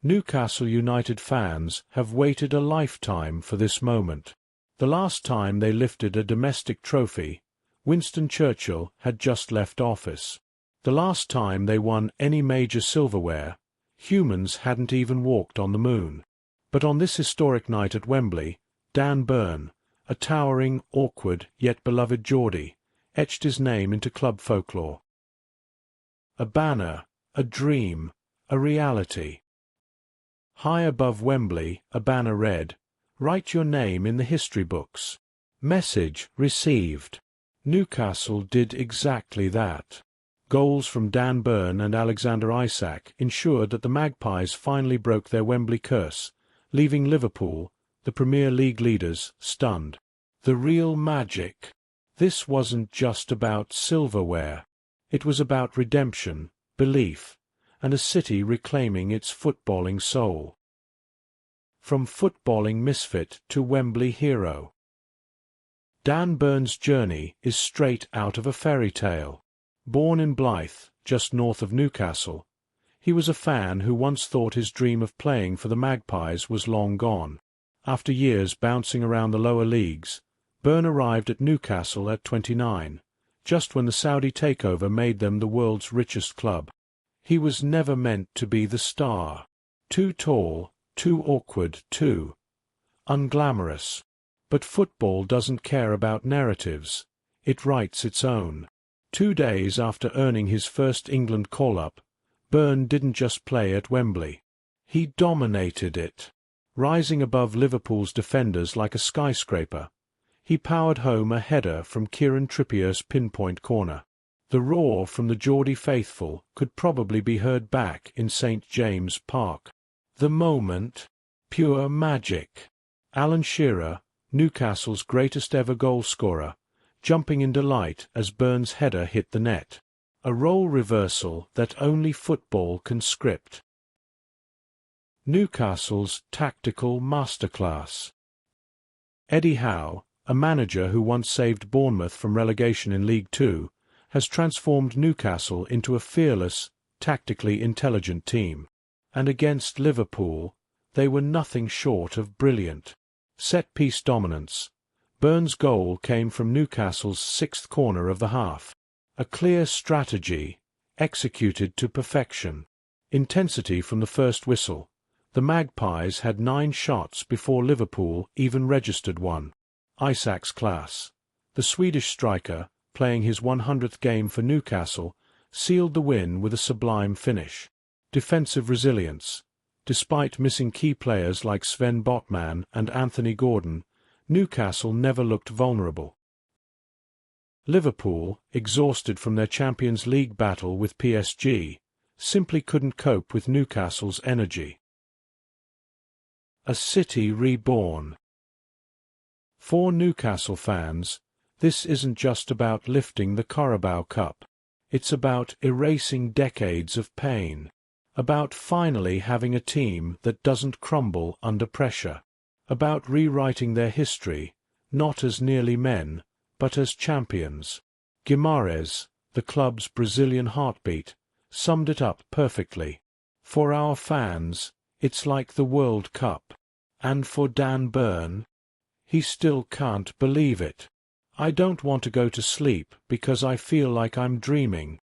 Newcastle United fans have waited a lifetime for this moment. The last time they lifted a domestic trophy, Winston Churchill had just left office. The last time they won any major silverware, humans hadn't even walked on the moon. But on this historic night at Wembley, Dan Burn, a towering, awkward, yet beloved Geordie, etched his name into club folklore. A banner, a dream, a reality. High above Wembley, a banner read, "Write your name in the history books." Message received. Newcastle did exactly that. Goals from Dan Burn and Alexander Isak ensured that the Magpies finally broke their Wembley curse, leaving Liverpool, the Premier League leaders, stunned. The real magic. This wasn't just about silverware. It was about redemption, belief, and a city reclaiming its footballing soul. From footballing misfit to Wembley hero. Dan Burn's journey is straight out of a fairy tale. Born in Blyth, just north of Newcastle, he was a fan who once thought his dream of playing for the Magpies was long gone. After years bouncing around the lower leagues, Burn arrived at Newcastle at 29, just when the Saudi takeover made them the world's richest club. He was never meant to be the star. Too tall, too awkward, too unglamorous. But football doesn't care about narratives. It writes its own. 2 days after earning his first England call-up, Burn didn't just play at Wembley. He dominated it. Rising above Liverpool's defenders like a skyscraper, he powered home a header from Kieran Trippier's pinpoint corner. The roar from the Geordie faithful could probably be heard back in St. James' Park. The moment, pure magic. Alan Shearer, Newcastle's greatest ever goal-scorer, jumping in delight as Burn's header hit the net. A role reversal that only football can script. Newcastle's tactical masterclass. Eddie Howe, a manager who once saved Bournemouth from relegation in League Two, has transformed Newcastle into a fearless, tactically intelligent team. And against Liverpool, they were nothing short of brilliant. Set-piece dominance. Burn's goal came from Newcastle's sixth corner of the half. A clear strategy, executed to perfection. Intensity from the first whistle. The Magpies had 9 shots before Liverpool even registered one. Isak's class. The Swedish striker, playing his 100th game for Newcastle, sealed the win with a sublime finish. Defensive resilience. Despite missing key players like Sven Botman and Anthony Gordon, Newcastle never looked vulnerable. Liverpool, exhausted from their Champions League battle with PSG, simply couldn't cope with Newcastle's energy. A city reborn. For Newcastle fans, this isn't just about lifting the Carabao Cup. It's about erasing decades of pain. About finally having a team that doesn't crumble under pressure. About rewriting their history, not as nearly men, but as champions. Guimarães, the club's Brazilian heartbeat, summed it up perfectly. For our fans, it's like the World Cup. And for Dan Burn, he still can't believe it. I don't want to go to sleep because I feel like I'm dreaming.